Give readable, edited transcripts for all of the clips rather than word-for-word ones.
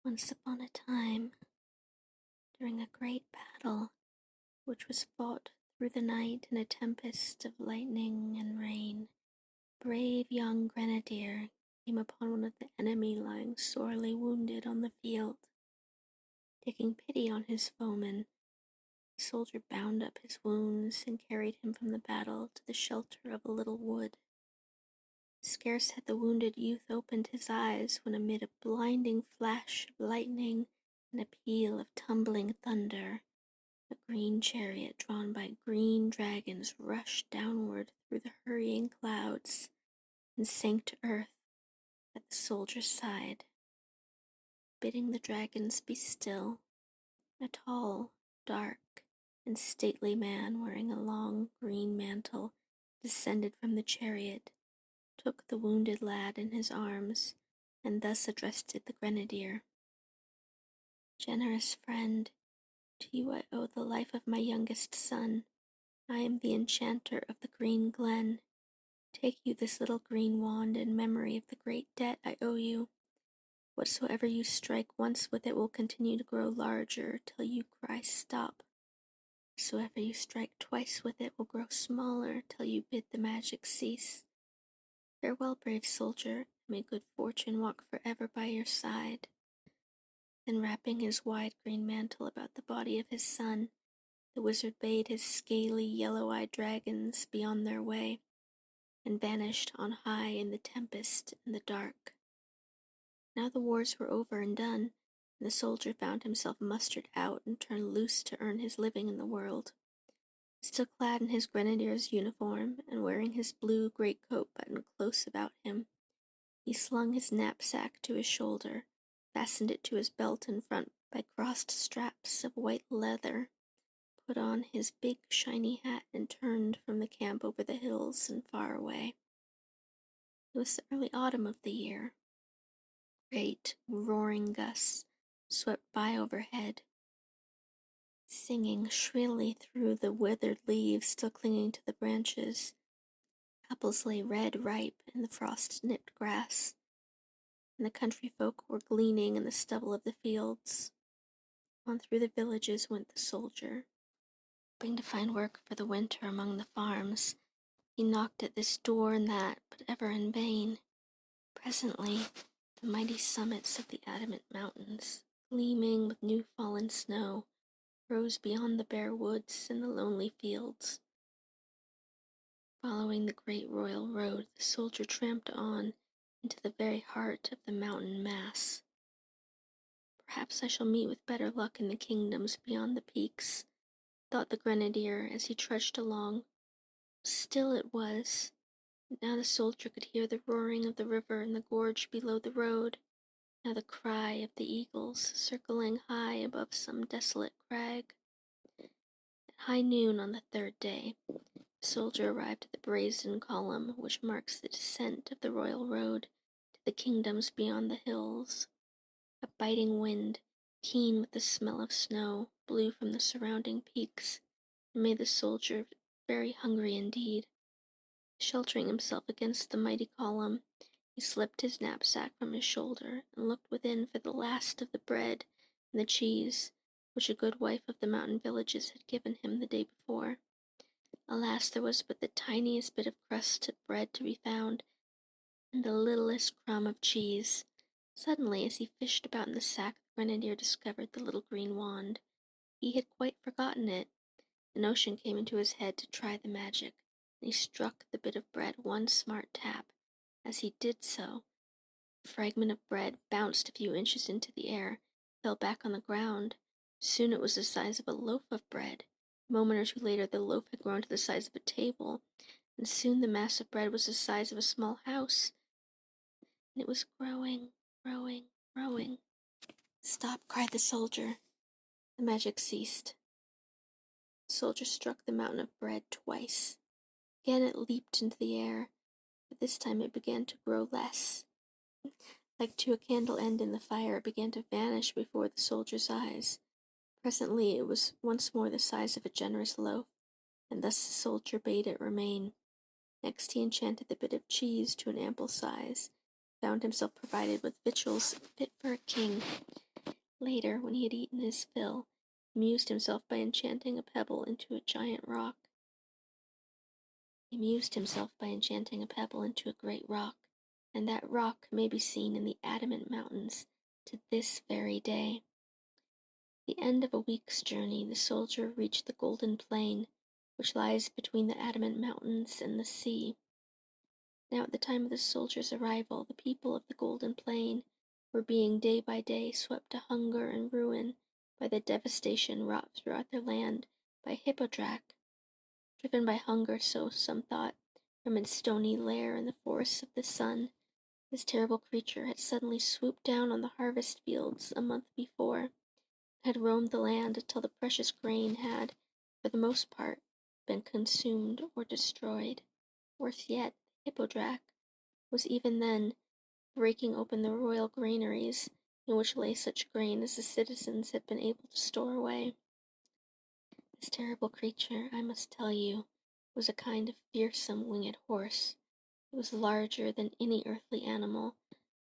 Once upon a time, during a great battle which was fought through the night in a tempest of lightning and rain, a brave young grenadier came upon one of the enemy lying sorely wounded on the field. Taking pity on his foeman, the soldier bound up his wounds and carried him from the battle to the shelter of a little wood. Scarce had the wounded youth opened his eyes when amid a blinding flash of lightning and a peal of tumbling thunder, a green chariot drawn by green dragons rushed downward through the hurrying clouds and sank to earth at the soldier's side. Bidding the dragons be still, a tall, dark, and stately man wearing a long green mantle descended from the chariot, took the wounded lad in his arms, and thus addressed the grenadier. "Generous friend, to you I owe the life of my youngest son. I am the enchanter of the green glen. Take you this little green wand in memory of the great debt I owe you. Whatsoever you strike once with it will continue to grow larger till you cry stop. Whatsoever you strike twice with it will grow smaller till you bid the magic cease. Farewell, brave soldier, and may good fortune walk forever by your side." Then wrapping his wide green mantle about the body of his son, the wizard bade his scaly, yellow-eyed dragons be on their way, and vanished on high in the tempest and the dark. Now the wars were over and done, and the soldier found himself mustered out and turned loose to earn his living in the world. Still clad in his grenadier's uniform, and wearing his blue greatcoat buttoned close about him, he slung his knapsack to his shoulder, fastened it to his belt in front by crossed straps of white leather, put on his big shiny hat, and turned from the camp over the hills and far away. It was the early autumn of the year. Great roaring gusts swept by overhead, singing shrilly through the withered leaves still clinging to the branches. Apples lay red ripe in the frost-nipped grass, and the country folk were gleaning in the stubble of the fields. On through the villages went the soldier, hoping to find work for the winter among the farms. He knocked at this door and that, but ever in vain. Presently, the mighty summits of the adamant mountains, gleaming with new-fallen snow, rose beyond the bare woods and the lonely fields. Following the great royal road, the soldier tramped on into the very heart of the mountain mass. "Perhaps I shall meet with better luck in the kingdoms beyond the peaks," thought the grenadier as he trudged along. Still it was. Now the soldier could hear the roaring of the river in the gorge below the road, now the cry of the eagles circling high above some desolate crag. At high noon on the third day, the soldier arrived at the brazen column which marks the descent of the royal road to the kingdoms beyond the hills. A biting wind, keen with the smell of snow, blew from the surrounding peaks, and made the soldier very hungry indeed. Sheltering himself against the mighty column, he slipped his knapsack from his shoulder and looked within for the last of the bread and the cheese which a good wife of the mountain villages had given him the day before. Alas, there was but the tiniest bit of crust of bread to be found, and the littlest crumb of cheese. Suddenly, as he fished about in the sack, the grenadier discovered the little green wand. He had quite forgotten it. The notion came into his head to try the magic, and he struck the bit of bread one smart tap. As he did so, a fragment of bread bounced a few inches into the air, fell back on the ground. Soon it was the size of a loaf of bread. A moment or two later, the loaf had grown to the size of a table, and soon the mass of bread was the size of a small house. And it was growing, growing, growing. "Stop!" cried the soldier. The magic ceased. The soldier struck the mountain of bread twice. Again it leaped into the air, but this time it began to grow less. Like to a candle end in the fire, it began to vanish before the soldier's eyes. Presently it was once more the size of a generous loaf, and thus the soldier bade it remain. Next he enchanted the bit of cheese to an ample size, found himself provided with victuals fit for a king, Later, when he had eaten his fill, amused himself by enchanting a pebble into a giant rock. He amused himself by enchanting a pebble into a great rock, and that rock may be seen in the Adamant Mountains to this very day. At the end of a week's journey, the soldier reached the Golden Plain, which lies between the Adamant Mountains and the sea. Now, at the time of the soldier's arrival, the people of the Golden Plain were being day by day swept to hunger and ruin by the devastation wrought throughout their land by Hippodrac, driven by hunger, so some thought, from its stony lair in the forests of the sun. This terrible creature had suddenly swooped down on the harvest fields a month before, had roamed the land until the precious grain had, for the most part, been consumed or destroyed. Worse yet, Hippodrac was even then breaking open the royal granaries in which lay such grain as the citizens had been able to store away. This terrible creature, I must tell you, was a kind of fearsome winged horse. It was larger than any earthly animal,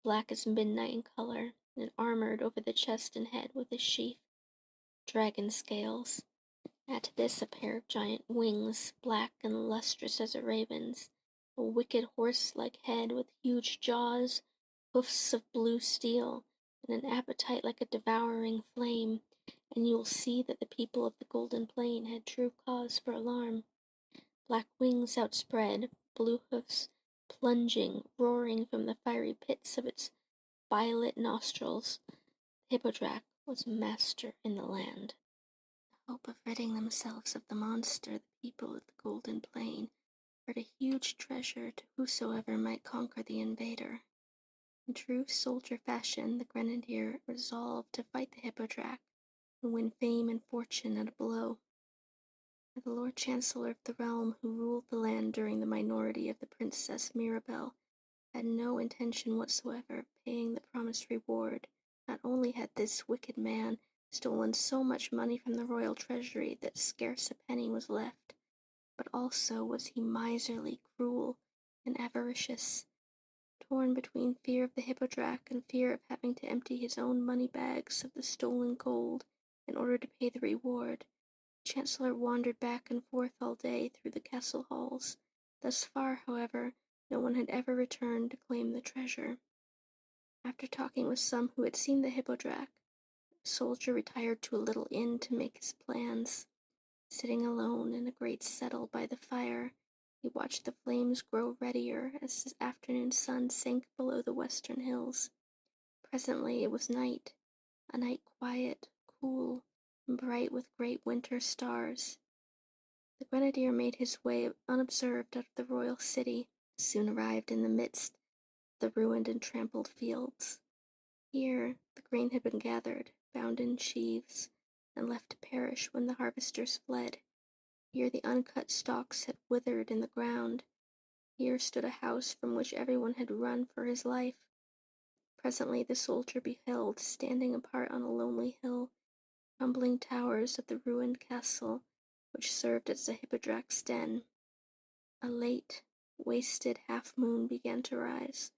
black as midnight in color, and armored over the chest and head with a sheath of dragon scales. Add to this a pair of giant wings, black and lustrous as a raven's, a wicked horse-like head with huge jaws, hoofs of blue steel, and an appetite like a devouring flame, and you will see that the people of the Golden Plain had true cause for alarm. Black wings outspread, blue hoofs plunging, roaring from the fiery pits of its violet nostrils. Hippodrac was master in the land. The hope of ridding themselves of the monster, the people of the Golden Plain offered a huge treasure to whosoever might conquer the invader. In true soldier fashion, the Grenadier resolved to fight the Hippodrac and win fame and fortune at a blow. The Lord Chancellor of the realm, who ruled the land during the minority of the Princess Mirabelle, had no intention whatsoever of paying the promised reward. Not only had this wicked man stolen so much money from the royal treasury that scarce a penny was left, but also was he miserly, cruel, and avaricious. Torn between fear of the Hippodrac and fear of having to empty his own money bags of the stolen gold in order to pay the reward, the Chancellor wandered back and forth all day through the castle halls. Thus far, however, no one had ever returned to claim the treasure. After talking with some who had seen the Hippodrac, the soldier retired to a little inn to make his plans. Sitting alone in a great settle by the fire, he watched the flames grow reddier as the afternoon sun sank below the western hills. Presently it was night, a night quiet, cool, and bright with great winter stars. The Grenadier made his way unobserved out of the royal city, soon arrived in the midst of the ruined and trampled fields. Here the grain had been gathered, bound in sheaves, and left to perish when the harvesters fled. Here the uncut stalks had withered in the ground. Here stood a house from which everyone had run for his life. Presently the soldier beheld, standing apart on a lonely hill, crumbling towers of the ruined castle which served as the Hippodrac's den. A late, wasted half-moon began to rise.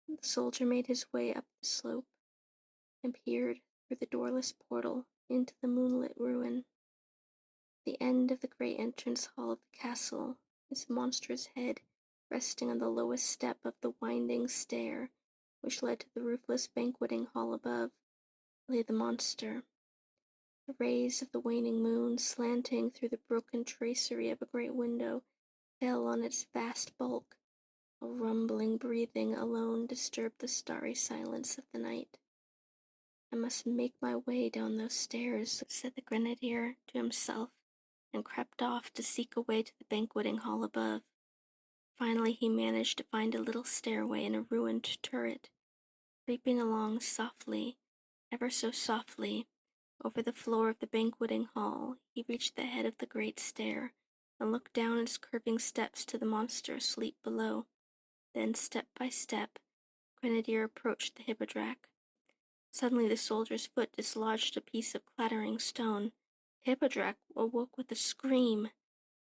The soldier made his way up the slope and peered through the doorless portal into the moonlit ruin. At the end of the great entrance hall of the castle, his monstrous head resting on the lowest step of the winding stair which led to the roofless banqueting hall above, lay the monster. The rays of the waning moon, slanting through the broken tracery of a great window, fell on its vast bulk. A rumbling breathing alone disturbed the starry silence of the night. I must make my way down those stairs, said the Grenadier to himself, and crept off to seek a way to the banqueting hall above. Finally he managed to find a little stairway in a ruined turret. Creeping along softly, ever so softly, over the floor of the banqueting hall, he reached the head of the great stair, and looked down its curving steps to the monster asleep below. Then, step by step, Grenadier approached the Hippodrac. Suddenly the soldier's foot dislodged a piece of clattering stone. The Hippodrac awoke with a scream,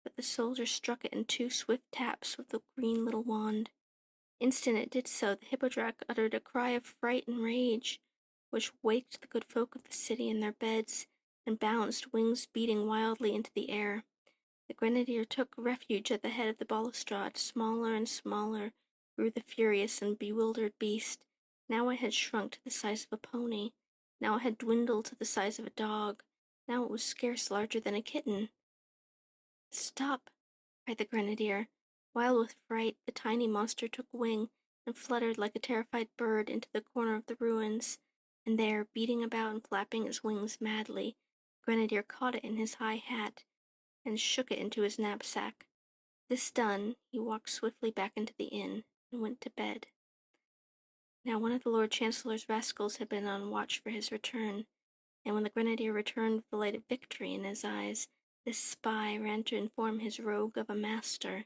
but the soldier struck it in two swift taps with the green little wand. Instant it did so, the Hippodrac uttered a cry of fright and rage. which waked the good folk of the city in their beds, and bounced, wings beating wildly into the air. The grenadier took refuge at the head of the balustrade. Smaller and smaller grew the furious and bewildered beast. Now it had shrunk to the size of a pony. Now it had dwindled to the size of a dog. Now it was scarce larger than a kitten. "Stop!" cried the grenadier. Wild with fright, the tiny monster took wing and fluttered like a terrified bird into the corner of the ruins. And there, beating about and flapping its wings madly, the grenadier caught it in his high hat and shook it into his knapsack. This done, he walked swiftly back into the inn and went to bed. Now one of the Lord Chancellor's rascals had been on watch for his return, and when the grenadier returned with the light of victory in his eyes, this spy ran to inform his rogue of a master.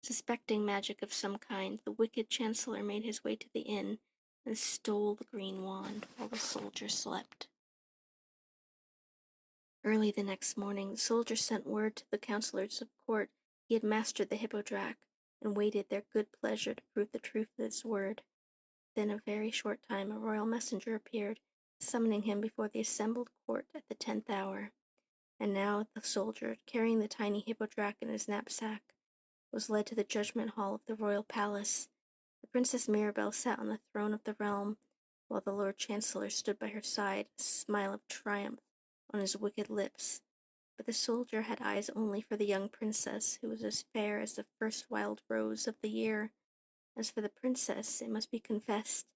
Suspecting magic of some kind, the wicked chancellor made his way to the inn and stole the green wand while the soldier slept. Early the next morning, the soldier sent word to the councillors of court he had mastered the Hippodrac, and waited their good pleasure to prove the truth of his word. Then, a very short time, a royal messenger appeared, summoning him before the assembled court at the 10th hour. And now the soldier, carrying the tiny Hippodrac in his knapsack, was led to the judgment hall of the royal palace. The Princess Mirabelle sat on the throne of the realm, while the Lord Chancellor stood by her side, a smile of triumph on his wicked lips. But the soldier had eyes only for the young princess, who was as fair as the first wild rose of the year. As for the princess, it must be confessed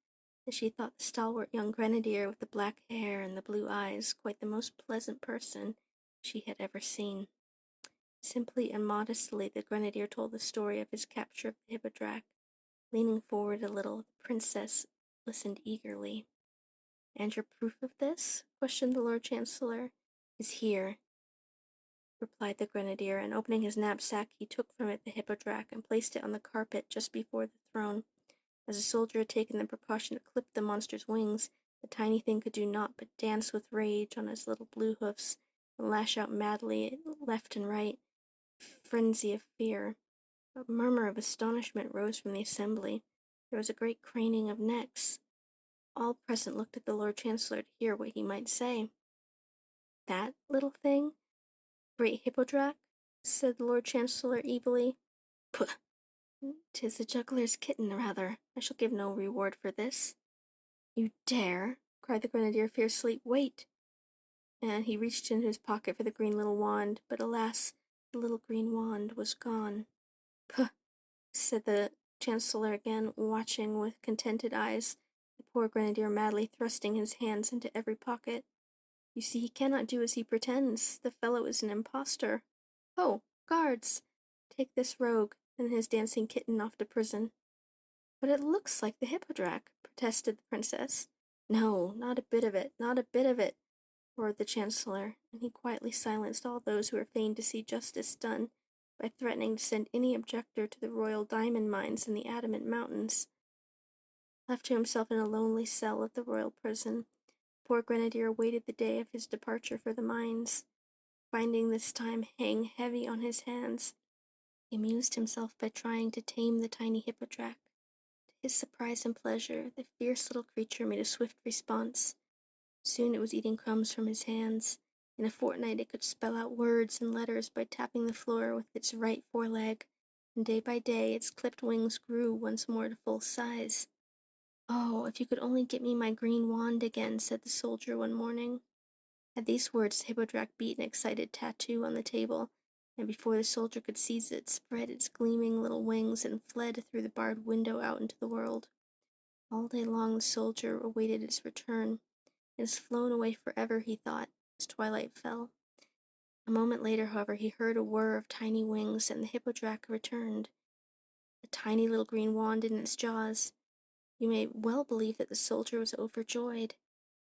that she thought the stalwart young grenadier with the black hair and the blue eyes quite the most pleasant person she had ever seen. Simply and modestly the grenadier told the story of his capture of the Hippodrac. Leaning forward a little, the princess listened eagerly. "And your proof of this?" questioned the Lord Chancellor. "Is here," replied the grenadier, and opening his knapsack, he took from it the Hippodrac and placed it on the carpet just before the throne. As the soldier had taken the precaution to clip the monster's wings, the tiny thing could do naught but dance with rage on his little blue hoofs and lash out madly left and right, frenzy of fear. A murmur of astonishment rose from the assembly. There was a great craning of necks. All present looked at the Lord Chancellor to hear what he might say. "That little thing? Great Hippodrac?" said the Lord Chancellor evilly. "Pooh! 'Tis a juggler's kitten, rather. I shall give no reward for this." "You dare?" cried the grenadier fiercely. "Wait!" And he reached into his pocket for the green little wand, but alas, the little green wand was gone. "Pooh!" said the Chancellor again, watching with contented eyes the poor grenadier madly thrusting his hands into every pocket. "You see he cannot do as he pretends. The fellow is an impostor. Oh, guards! Take this rogue and his dancing kitten off to prison." "But it looks like the Hippodrac," protested the princess. "No, not a bit of it, not a bit of it," roared the Chancellor, and he quietly silenced all those who were fain to see justice done by threatening to send any objector to the royal diamond mines in the Adamant Mountains. Left to himself in a lonely cell of the royal prison, the poor grenadier awaited the day of his departure for the mines. Finding this time hang heavy on his hands, he amused himself by trying to tame the tiny Hippodrac. To his surprise and pleasure, the fierce little creature made a swift response. Soon it was eating crumbs from his hands. In a fortnight it could spell out words and letters by tapping the floor with its right foreleg, and day by day its clipped wings grew once more to full size. "Oh, if you could only get me my green wand again," said the soldier one morning. At these words the Hippodrac beat an excited tattoo on the table, and before the soldier could seize it, spread its gleaming little wings and fled through the barred window out into the world. All day long the soldier awaited its return. "It has flown away forever," he thought, as twilight fell. A moment later, however, he heard a whir of tiny wings, and the Hippodrac returned, a tiny little green wand in its jaws. You may well believe that the soldier was overjoyed.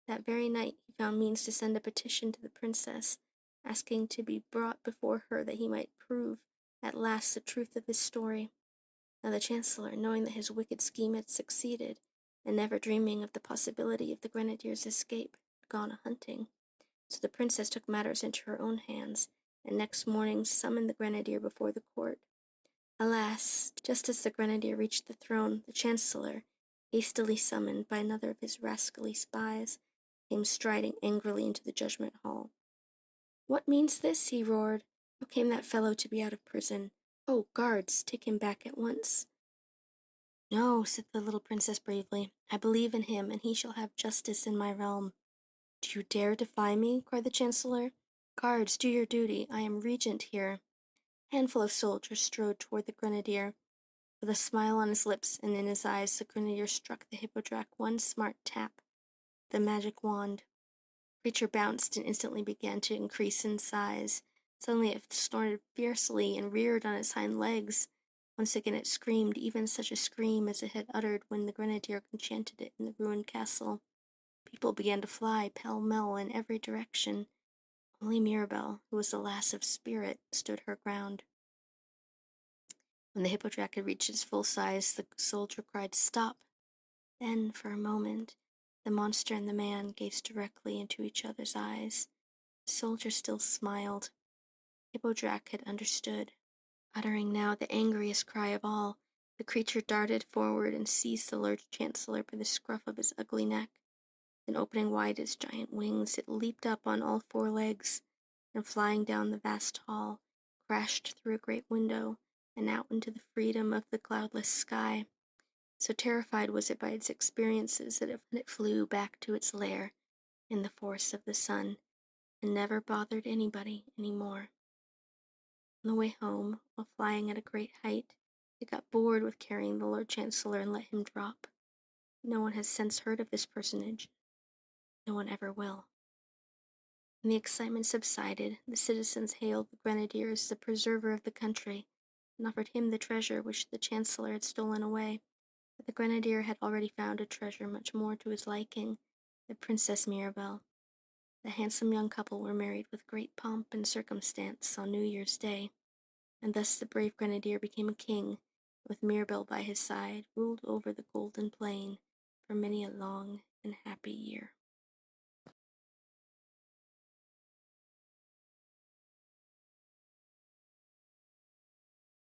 That very night he found means to send a petition to the princess, asking to be brought before her that he might prove at last the truth of his story. Now the Chancellor, knowing that his wicked scheme had succeeded, and never dreaming of the possibility of the grenadier's escape, had gone a-hunting. So the princess took matters into her own hands, and next morning summoned the grenadier before the court. Alas, just as the grenadier reached the throne, the Chancellor, hastily summoned by another of his rascally spies, came striding angrily into the judgment hall. "What means this?" he roared. "How came that fellow to be out of prison? Oh, guards, take him back at once." "No," said the little princess bravely. "I believe in him, and he shall have justice in my realm." "Do you dare defy me?" cried the chancellor. "Guards, do your duty. I am regent here." A handful of soldiers strode toward the grenadier. With a smile on his lips and in his eyes, the grenadier struck the Hippodrac one smart tap with the magic wand. The creature bounced and instantly began to increase in size. Suddenly it snorted fiercely and reared on its hind legs. Once again it screamed, even such a scream as it had uttered when the grenadier enchanted it in the ruined castle. People began to fly pell-mell in every direction. Only Mirabelle, who was the lass of spirit, stood her ground. When the Hippodrac had reached its full size, the soldier cried, "Stop!" Then, for a moment, the monster and the man gazed directly into each other's eyes. The soldier still smiled. Hippodrac had understood. Uttering now the angriest cry of all, the creature darted forward and seized the Lord Chancellor by the scruff of his ugly neck. Then opening wide its giant wings, it leaped up on all four legs, and flying down the vast hall, crashed through a great window and out into the freedom of the cloudless sky. So terrified was it by its experiences that it flew back to its lair in the forest of the sun and never bothered anybody any more. On the way home, while flying at a great height, it got bored with carrying the Lord Chancellor and let him drop. No one has since heard of this personage. No one ever will. When the excitement subsided, the citizens hailed the grenadier as the preserver of the country and offered him the treasure which the chancellor had stolen away. But the grenadier had already found a treasure much more to his liking, the Princess Mirabelle. The handsome young couple were married with great pomp and circumstance on New Year's Day, and thus the brave grenadier became a king, with Mirabelle by his side, ruled over the golden plain for many a long and happy year.